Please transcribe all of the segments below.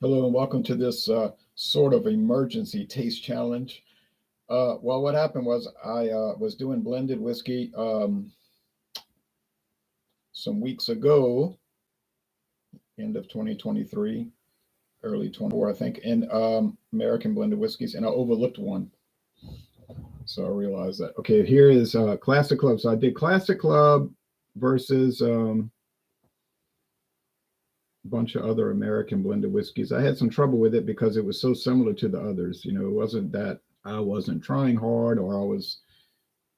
Hello and welcome to this sort of emergency taste challenge. Well, what happened was I was doing blended whiskey some weeks ago, end of 2023, early 24, I think, in American blended whiskeys, and I overlooked one. So I realized that. Okay, here is Classic Club. So I did Classic Club versus a bunch of other American blended whiskeys. I had some trouble with it because it was so similar to the others. You know, it wasn't that I wasn't trying hard or I was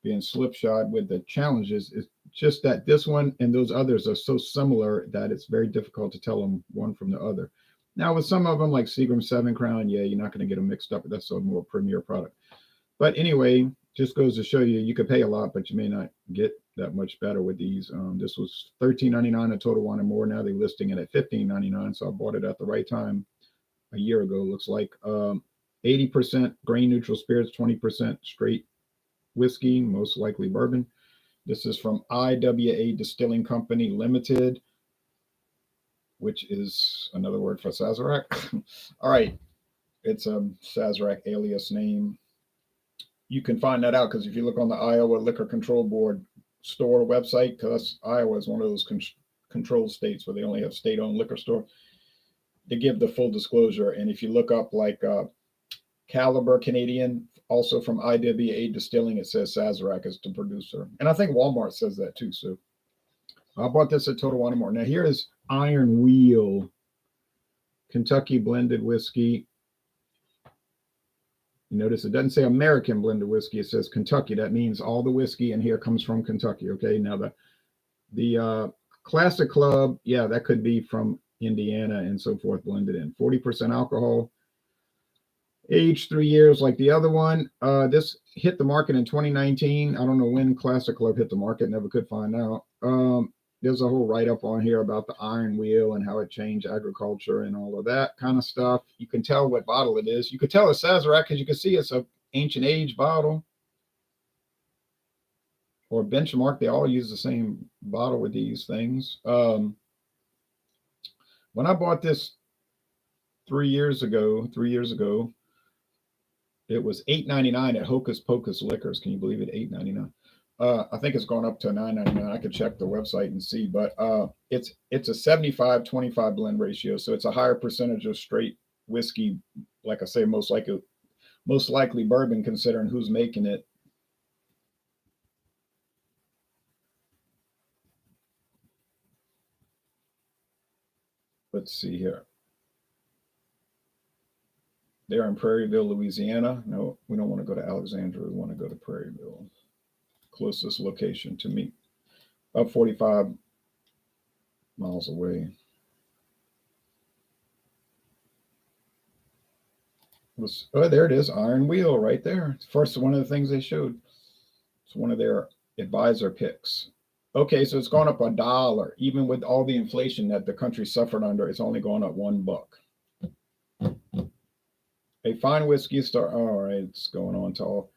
being slipshod with the challenges. It's just that this one and those others are so similar that it's very difficult to tell them one from the other. Now, with some of them, like Seagram Seven Crown, yeah, you're not going to get them mixed up. That's a more premier product. But anyway, just goes to show you, you could pay a lot, but you may not get that much better with these. This was $13.99 a Total Wine and More. Now they're listing it at $15.99, so I bought it at the right time a year ago. Looks like 80% grain neutral spirits, 20% straight whiskey, most likely bourbon. This is from I.W.A. Distilling Company Limited, which is another word for Sazerac. All right, it's a Sazerac alias name. You can find that out because if you look on the Iowa Liquor Control Board store website, because Iowa is one of those controlled states where they only have state-owned liquor store, they give the full disclosure. And if you look up like Caliber Canadian, also from I.W.A. Distilling, it says Sazerac is the producer. And I think Walmart says that too. So I bought this at Total Wine and More. Now here is Iron Wheel Kentucky blended whiskey. You notice it doesn't say American blended whiskey. It says Kentucky. That means all the whiskey in here comes from Kentucky. Okay. Now the Classic Club, yeah, that could be from Indiana and so forth, blended in. 40% alcohol, aged 3 years like the other one. This hit the market in 2019. I don't know when Classic Club hit the market. Never could find out. There's a whole write-up on here about the Iron Wheel and how it changed agriculture and all of that kind of stuff. You can tell what bottle it is. You could tell it's Sazerac because you can see it's an ancient age bottle or Benchmark. They all use the same bottle with these things. When I bought this 3 years ago, it was $8.99 at Hocus Pocus Liquors. Can you believe it? $8.99. I think it's gone up to $9.99. I could check the website and see, but it's a 75-25 blend ratio, so it's a higher percentage of straight whiskey. Like I say, most likely bourbon, considering who's making it. Let's see here. They're in Prairieville, Louisiana. No, we don't want to go to Alexandria. We want to go to Prairieville. Closest location to me, about 45 miles away. Oh, there it is, Iron Wheel right there. First, one of the things they showed. It's one of their advisor picks. Okay, so it's gone up $1. Even with all the inflation that the country suffered under, it's only gone up $1. A fine whiskey star. All right, it's going on tall.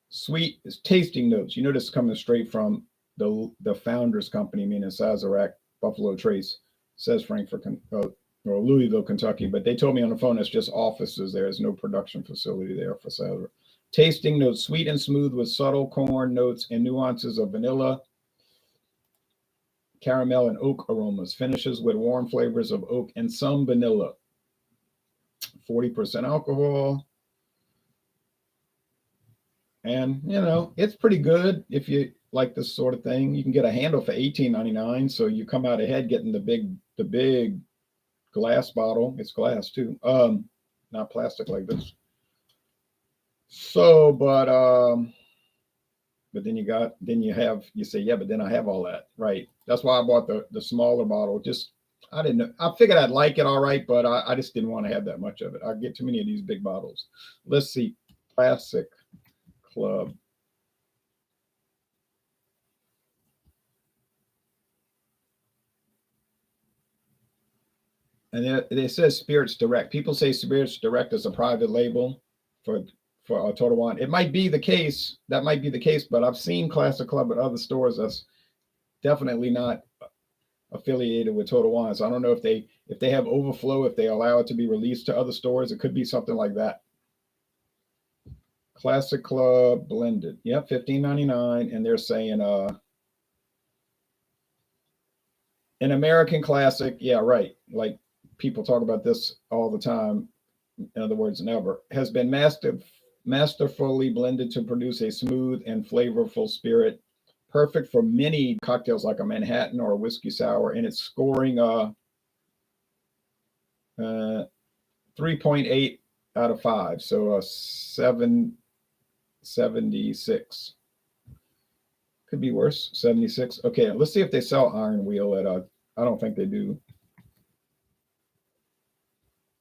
Sweet is tasting notes. You know, this is coming straight from the founder's company, meaning Sazerac, Buffalo Trace, says Frankfort or Louisville, Kentucky. But they told me on the phone it's just offices. There's no production facility there for Sazerac. Tasting notes, sweet and smooth with subtle corn notes and nuances of vanilla, caramel, and oak aromas. Finishes with warm flavors of oak and some vanilla. 40% alcohol. And, you know, it's pretty good if you like this sort of thing. You can get a handle for $18.99. So you come out ahead getting the big glass bottle. It's glass too. Not plastic like this. So, but then you say, yeah, but then I have all that. Right. That's why I bought the smaller bottle. Just, I didn't know. I figured I'd like it all right, but I just didn't want to have that much of it. I get too many of these big bottles. Let's see. Classic Club. And it says Spirits Direct. People say Spirits Direct is a private label for Total Wine. It might be the case. That might be the case, but I've seen Classic Club at other stores. That's definitely not affiliated with Total Wine. So I don't know if they have overflow, if they allow it to be released to other stores. It could be something like that. Classic Club blended. Yep, $15.99. And they're saying an American classic. Yeah, right. Like people talk about this all the time. In other words, never has been masterfully blended to produce a smooth and flavorful spirit, perfect for many cocktails like a Manhattan or a whiskey sour. And it's scoring 3.8 out of 5, so a 776. Could be worse. 76. Okay, let's see if they sell Iron Wheel at I don't think they do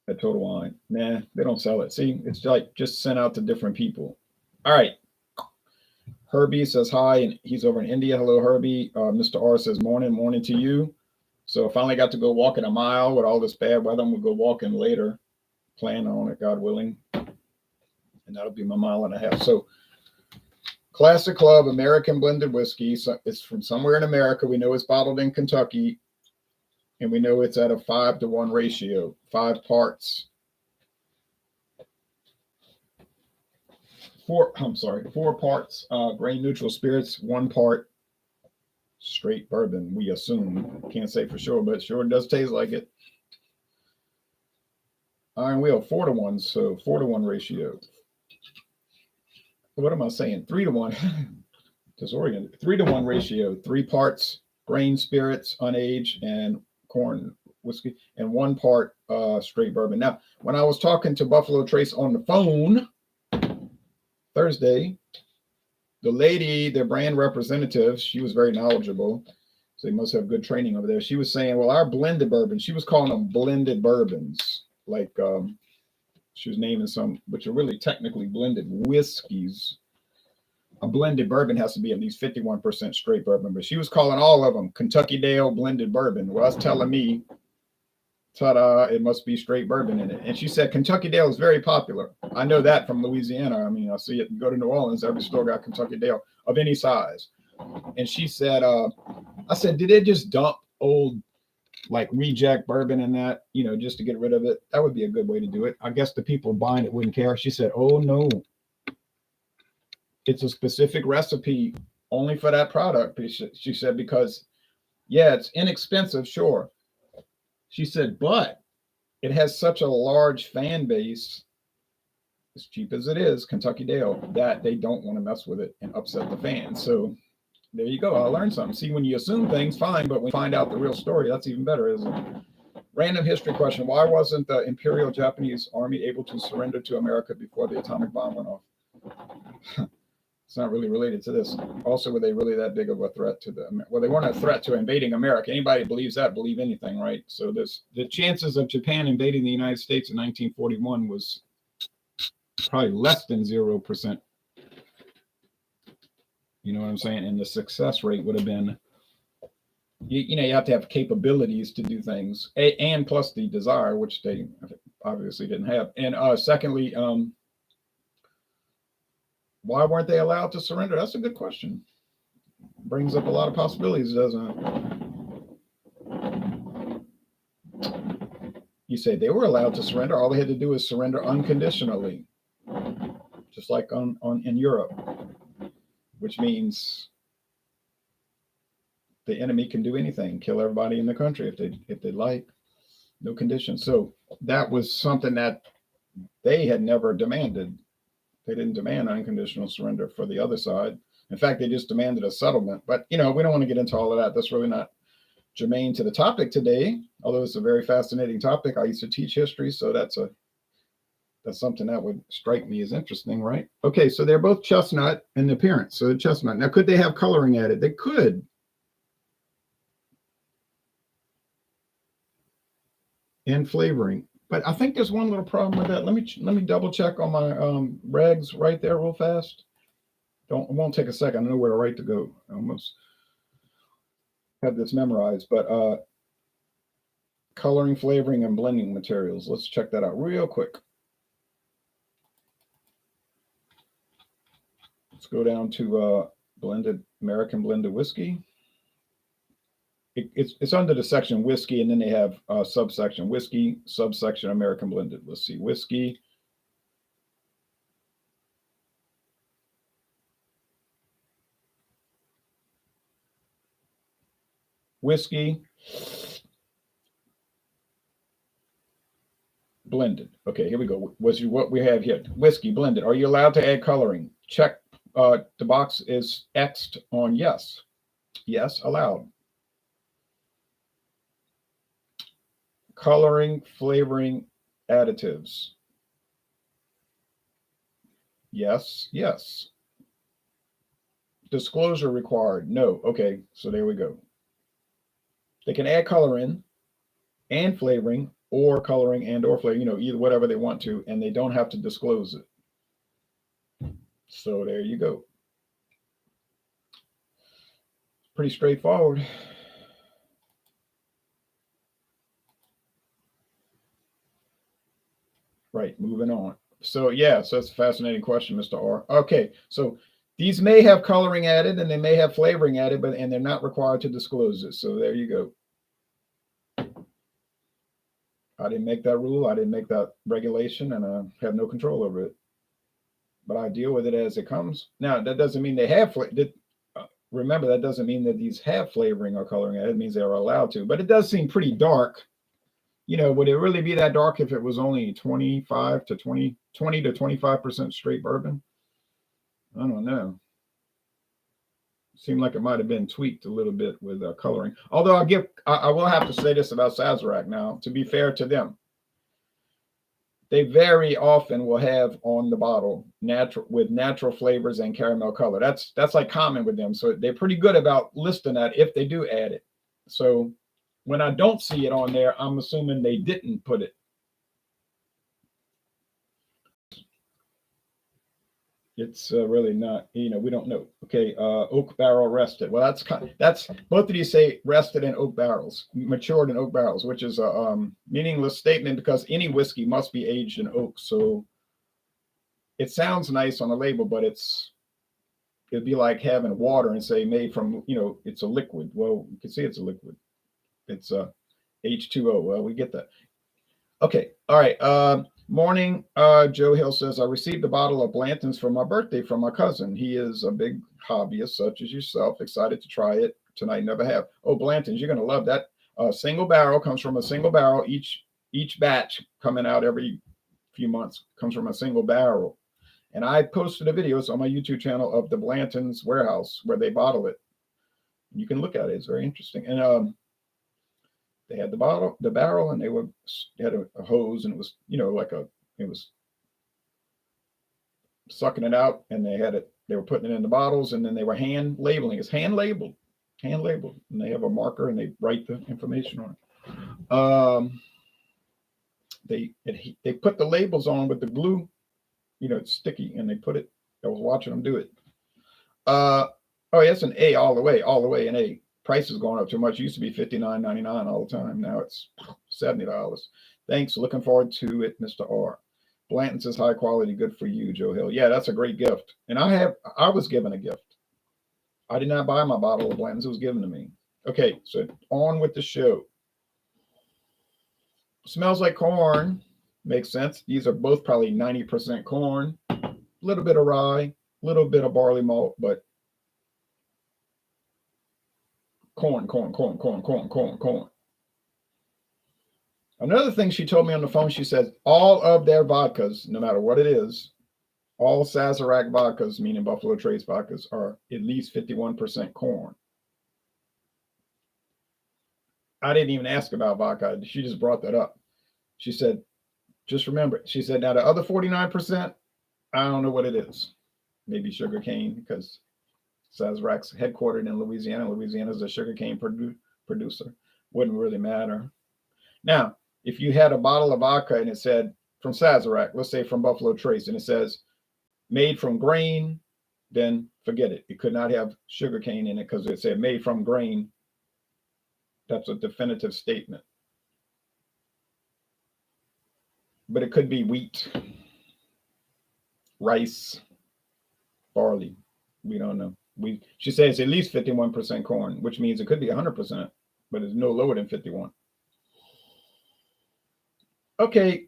at Total Wine. Nah, they don't sell it. See, it's like just sent out to different people. All right. Herbie says hi, and he's over in India. Hello, Herbie. Mr. R says morning to you. So I finally got to go walking a mile with all this bad weather. I'm gonna go walking later. Plan on it, God willing, and that'll be my mile and a half. So, Classic Club American blended whiskey. So it's from somewhere in America. We know it's bottled in Kentucky, and we know it's at a 5-to-1 ratio, 5 parts. 4 parts grain neutral spirits, 1 part straight bourbon. We assume, can't say for sure, but it sure does taste like it. Iron Wheel 4-to-1, so 4-to-1 ratio. What am I saying? 3-to-1. Disoriented. 3-to-1 ratio. 3 parts grain spirits, unaged, and corn whiskey, and 1 part straight bourbon. Now, when I was talking to Buffalo Trace on the phone Thursday, the lady, their brand representative, she was very knowledgeable. So they must have good training over there. She was saying, well, our blended bourbon, she was calling them blended bourbons. Like she was naming some, which are really technically blended whiskeys. A blended bourbon has to be at least 51% straight bourbon, but she was calling all of them Kentucky Dale blended bourbon. Well, that's telling me, ta-da, it must be straight bourbon in it. And she said Kentucky Dale is very popular. I know that from Louisiana. I mean, I see it. Go to New Orleans, every store got Kentucky Dale of any size. And she said, I said, did they just dump old like reject bourbon in that, just to get rid of it? That would be a good way to do it. I guess the people buying it wouldn't care. She said, oh no, it's a specific recipe only for that product. She said, because yeah, it's inexpensive, sure. She said, but it has such a large fan base, as cheap as it is, Kentucky Dale, that they don't want to mess with it and upset the fans. So there you go. I learned something. See, when you assume things, fine, but when you find out the real story, that's even better, isn't it? Random history question. Why wasn't the Imperial Japanese Army able to surrender to America before the atomic bomb went off? It's not really related to this. Also, were they really that big of a threat to well, they weren't a threat to invading America. Anybody who believes that, believe anything, right? So the chances of Japan invading the United States in 1941 was probably less than 0%. You know what I'm saying? And the success rate would have been, you have to have capabilities to do things, and plus the desire, which they obviously didn't have. And secondly, why weren't they allowed to surrender? That's a good question. Brings up a lot of possibilities, doesn't it? You say they were allowed to surrender. All they had to do is surrender unconditionally, just like in Europe, which means the enemy can do anything, kill everybody in the country if they like, no conditions. So that was something that they had never demanded. They didn't demand unconditional surrender for the other side. In fact, they just demanded a settlement. But, we don't want to get into all of that. That's really not germane to the topic today, although it's a very fascinating topic. I used to teach history, so that's something that would strike me as interesting, right? Okay, so they're both chestnut in appearance. So chestnut. Now, could they have coloring added? They could. And flavoring. But I think there's one little problem with that. Let me double check on my regs right there real fast. It won't take a second. I know where to write to go. I almost have this memorized, but coloring, flavoring, and blending materials. Let's check that out real quick. Let's go down to American blended whiskey. it's under the section whiskey, and then they have subsection whiskey, subsection American blended. Let's see, whiskey. Whiskey blended. Okay, here we go. What we have here. Whiskey blended. Are you allowed to add coloring? Check. The box is X'd on yes. Yes, allowed. Coloring, flavoring, additives. Yes, yes. Disclosure required. No. Okay, so there we go. They can add coloring and flavoring, or coloring and or flavor, either whatever they want to, and they don't have to disclose it. So there you go. Pretty straightforward. Right, moving on. So yeah, so that's a fascinating question, Mr. R. Okay, so these may have coloring added and they may have flavoring added, and they're not required to disclose it. So there you go. I didn't make that rule. I didn't make that regulation, and I have no control over it. But I deal with it as it comes. Now, that doesn't mean they have remember, that doesn't mean that these have flavoring or coloring added. It means they are allowed to. But it does seem pretty dark. Would it really be that dark if it was only 25 to 20 to 25% straight bourbon? I don't know. Seemed like it might have been tweaked a little bit with coloring. Although I will have to say this about Sazerac now, to be fair to them. They very often will have on the bottle natural flavors and caramel color. That's like common with them. So they're pretty good about listing that if they do add it. So when I don't see it on there, I'm assuming they didn't put it. It's really not, we don't know. Okay, oak barrel rested. Well, that's both of these say rested in oak barrels, matured in oak barrels, which is a meaningless statement because any whiskey must be aged in oak. So it sounds nice on the label, but it'd be like having water and say made from, it's a liquid. Well, you can see it's a liquid. It's H2O. Well, we get that. Okay, all right. Morning, Joe Hill says, I received a bottle of Blanton's for my birthday from my cousin. He is a big hobbyist, such as yourself. Excited to try it tonight. Never have. Oh, Blanton's, you're going to love that. Single barrel comes from a single barrel. Each batch coming out every few months comes from a single barrel. And I posted a video on my YouTube channel of the Blanton's warehouse where they bottle it. You can look at it. It's very interesting. And they had the barrel, and they had a hose, and it was, it was sucking it out, and they were putting it in the bottles, and then they were hand labeling. It's hand labeled, and they have a marker, and they write the information on it. They put the labels on with the glue, it's sticky, and they put it. I was watching them do it. Oh, it's an A all the way, an A. Price is going up too much. It used to be $59.99 all the time. Now it's $70. Thanks. Looking forward to it, Mr. R. Blanton says high quality, good for you, Joe Hill. Yeah, that's a great gift. And I was given a gift. I did not buy my bottle of Blanton's. It was given to me. Okay, so on with the show. Smells like corn. Makes sense. These are both probably 90% corn. A little bit of rye, a little bit of barley malt, but corn. Another thing she told me on the phone, she said all of their vodkas, no matter what it is, all Sazerac vodkas, meaning Buffalo Trace vodkas, are at least 51% corn. I didn't even ask about vodka. She just brought that up. She said, just remember, she said, now the other 49%, I don't know what it is. Maybe sugar cane, because Sazerac's headquartered in Louisiana. Louisiana is a sugarcane producer. Wouldn't really matter. Now, if you had a bottle of vodka and it said from Sazerac, let's say from Buffalo Trace, and it says made from grain, then forget it. It could not have sugarcane in it because it said made from grain. That's a definitive statement. But it could be wheat, rice, barley. We don't know. She says at least 51% corn, which means it could be 100%. but it's no lower than 51. Okay,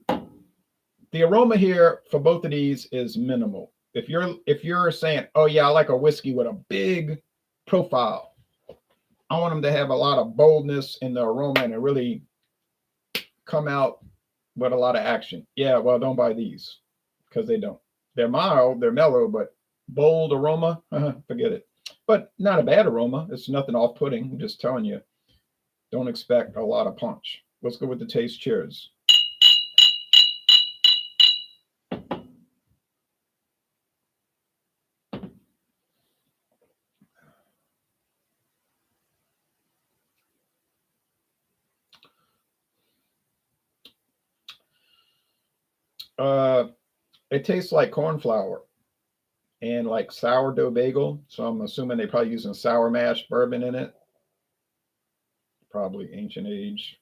the aroma here for both of these is minimal. If you're saying, oh yeah, I like a whiskey with a big profile, I want them to have a lot of boldness in the aroma and it really come out with a lot of action. Yeah, well, don't buy these because they don't. They're mild, they're mellow, but bold aroma, forget it. But not a bad aroma. It's nothing off-putting. I'm just telling you, don't expect a lot of punch. Let's go with the taste. Cheers. Uh, it tastes like corn flour and like sourdough bagel. So I'm assuming they probably using sour mash bourbon in it. Probably ancient age,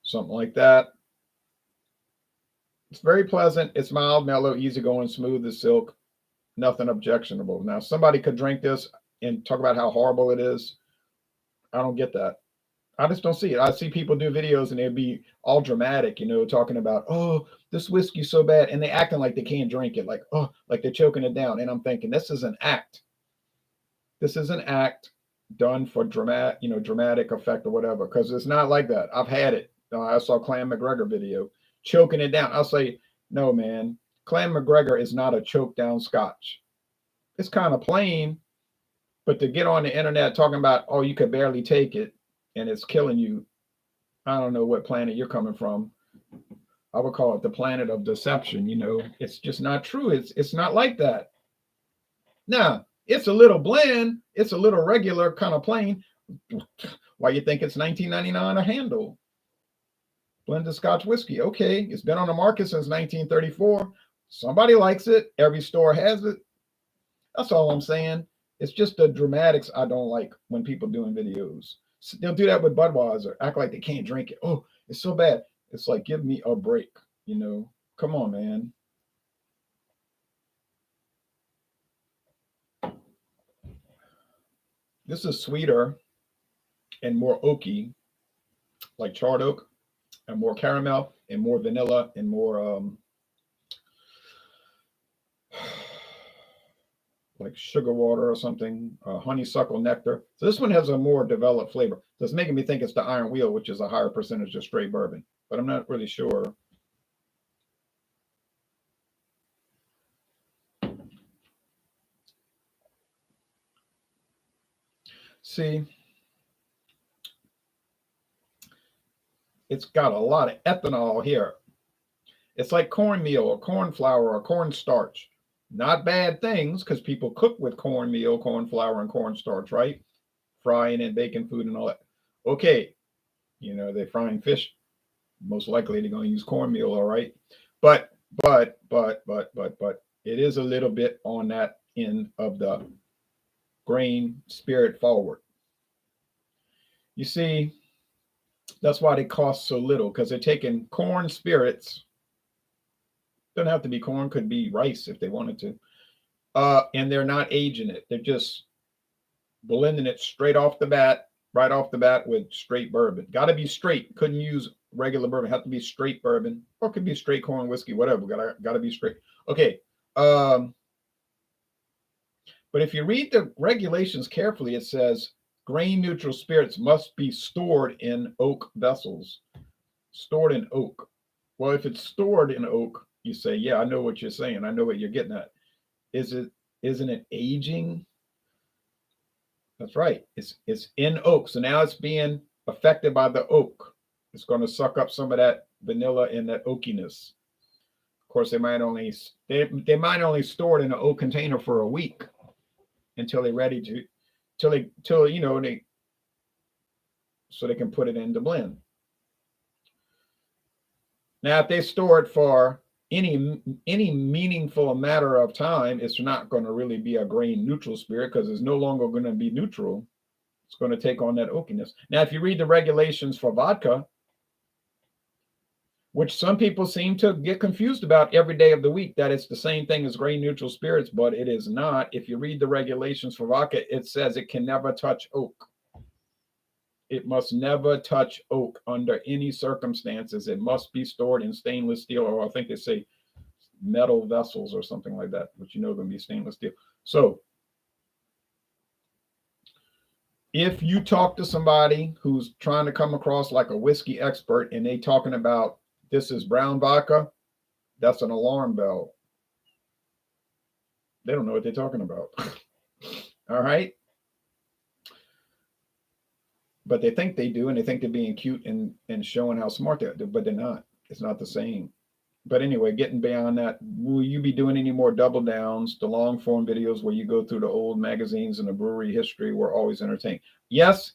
something like that. It's very pleasant. It's mild, mellow, easygoing, smooth as silk. Nothing objectionable. Now, somebody could drink this and talk about how horrible it is. I don't get that. I just don't see it. I see people do videos and they'd be all dramatic, talking about, oh, this whiskey's so bad. And they acting like they can't drink it, like, oh, like they're choking it down. And I'm thinking, this is an act. This is an act done for dramatic effect or whatever. Because it's not like that. I've had it. I saw Clan McGregor video choking it down. I'll say, no, man, Clan McGregor is not a choke down scotch. It's kind of plain, but to get on the internet talking about, oh, you could barely take it and it's killing you, I don't know what planet you're coming from. I would call it the planet of deception. It's just not true. It's not like that. Now, it's a little bland. It's a little regular, kind of plain. Why you think it's $19.99 a handle? Blended Scotch whiskey. Okay, it's been on the market since 1934. Somebody likes it. Every store has it. That's all I'm saying. It's just the dramatics I don't like when people doing videos. They'll do that with Budweiser, act like they can't drink it. Oh, it's so bad. It's like, give me a break, Come on, man. This is sweeter and more oaky, like charred oak, and more caramel and more vanilla and more like sugar water or something, honeysuckle nectar. So this one has a more developed flavor. So it's making me think it's the Iron Wheel, which is a higher percentage of straight bourbon, but I'm not really sure. See, it's got a lot of ethanol here. It's like cornmeal or corn flour or cornstarch. Not bad things because people cook with cornmeal, corn flour, and cornstarch, right? Frying and baking food and all that. Okay, they're frying fish. Most likely they're going to use cornmeal, all right? But it is a little bit on that end of the grain spirit forward. You see, that's why they cost so little, because they're taking corn spirits. Doesn't have to be corn, could be rice if they wanted to. And they're not aging it. They're just blending it straight off the bat, right off the bat with straight bourbon. Got to be straight. Couldn't use regular bourbon. Have to be straight bourbon, or it could be straight corn whiskey, whatever. Gotta be straight. Okay. But if you read the regulations carefully, it says grain neutral spirits must be stored in oak vessels. Stored in oak. Well, if it's stored in oak, you say, yeah, I know what you're saying. I know what you're getting at. Isn't it aging? That's right. It's in oak. So now it's being affected by the oak. It's going to suck up some of that vanilla and that oakiness. Of course, they might only store it in an oak container for a week until they're ready to, so they can put it in the blend. Now, if they store it for any meaningful matter of time, it's not going to really be a grain neutral spirit because it's no longer going to be neutral. It's going to take on that oakiness. Now, if you read the regulations for vodka, which some people seem to get confused about every day of the week, that it's the same thing as grain neutral spirits, but it is not. If you read the regulations for vodka, it says it can never touch oak. It must never touch oak under any circumstances. It must be stored in stainless steel, or I think they say metal vessels or something like that, which going to be stainless steel. So if you talk to somebody who's trying to come across like a whiskey expert and they talking about this is brown vodka, that's an alarm bell. They don't know what they're talking about. All right. But they think they do, and they think they're being cute and showing how smart they are, but they're not. It's not the same. But anyway, getting beyond that, will you be doing any more double downs, the long form videos where you go through the old magazines and the brewery history? We're always entertained. Yes,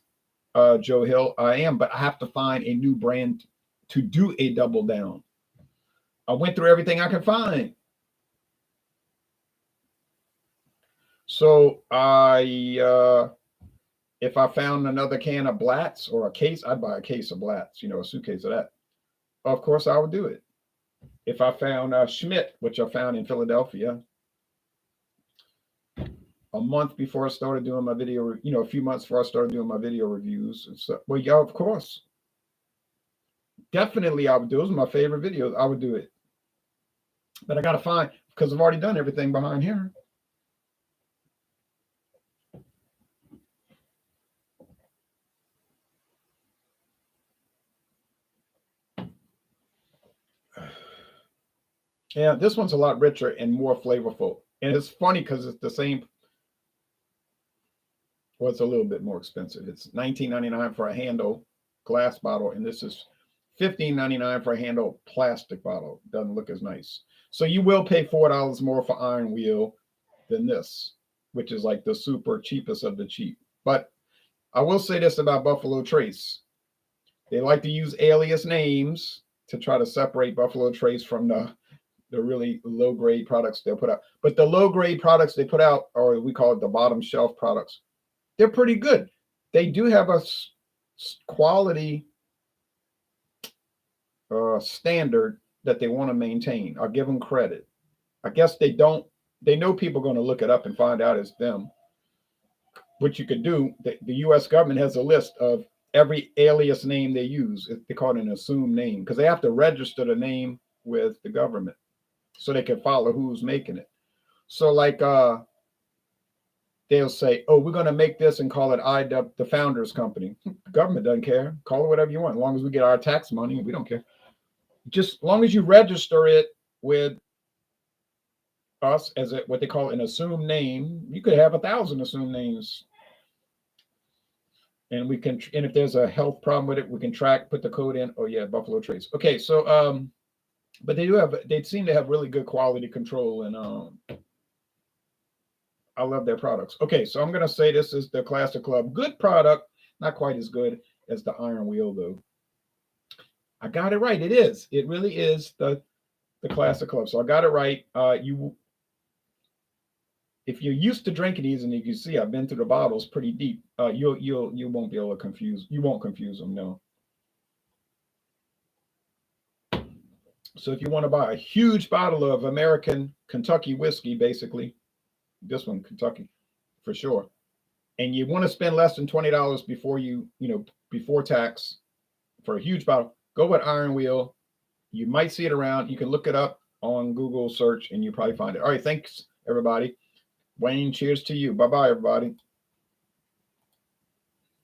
Joe Hill, I am, but I have to find a new brand to do a double down. I went through everything I could find. So if I found another can of Blatz or a case, I'd buy a case of Blatz, a suitcase of that. Of course, I would do it. If I found Schmidt, which I found in Philadelphia, a month before I started doing my video, a few months before I started doing my video reviews. So, well, yeah, of course. Definitely, I would do. Those are my favorite videos. I would do it. But I got to find, because I've already done everything behind here. Yeah, this one's a lot richer and more flavorful. And it's funny because it's the same. Well, it's a little bit more expensive. It's $19.99 for a handle glass bottle, and this is $15.99 for a handle plastic bottle. Doesn't look as nice. So you will pay $4 more for Iron Wheel than this, which is like the super cheapest of the cheap. But I will say this about Buffalo Trace. They like to use alias names to try to separate Buffalo Trace from the really low grade products they'll put out. But the low grade products they put out, or we call it the bottom shelf products, they're pretty good. They do have a quality standard that they want to maintain. I'll give them credit. I guess they don't. They know people are going to look it up and find out it's them. What you could do, the U.S. government has a list of every alias name they use. They call it an assumed name because they have to register the name with the government so they can follow who's making it. So like they'll say, oh, we're going to make this and call it I.W.A, the founders company. The government doesn't care. Call it whatever you want. As long as we get our tax money, we don't care. Just as long as you register it with us as what they call an assumed name, you could have 1,000 assumed names. And we can, and if there's a health problem with it, we can track, put the code in. Oh yeah, Buffalo Trace. Okay, so but they seem to have really good quality control, and I love their products. Okay, so I'm gonna say this is the Classic Club. Good product, not quite as good as the Iron Wheel though. I got it right. It is. It really is the Classic Club. So I got it right. If you're used to drinking these, and you can see I've been through the bottles pretty deep, you won't be able to confuse. You won't confuse them, no. So if you want to buy a huge bottle of American Kentucky whiskey, basically, this one Kentucky for sure, and you want to spend less than $20 before tax for a huge bottle, go with Iron Wheel. You might see it around. You can look it up on Google search, and you probably find it. All right, thanks everybody. Wayne, cheers to you. Bye bye, everybody.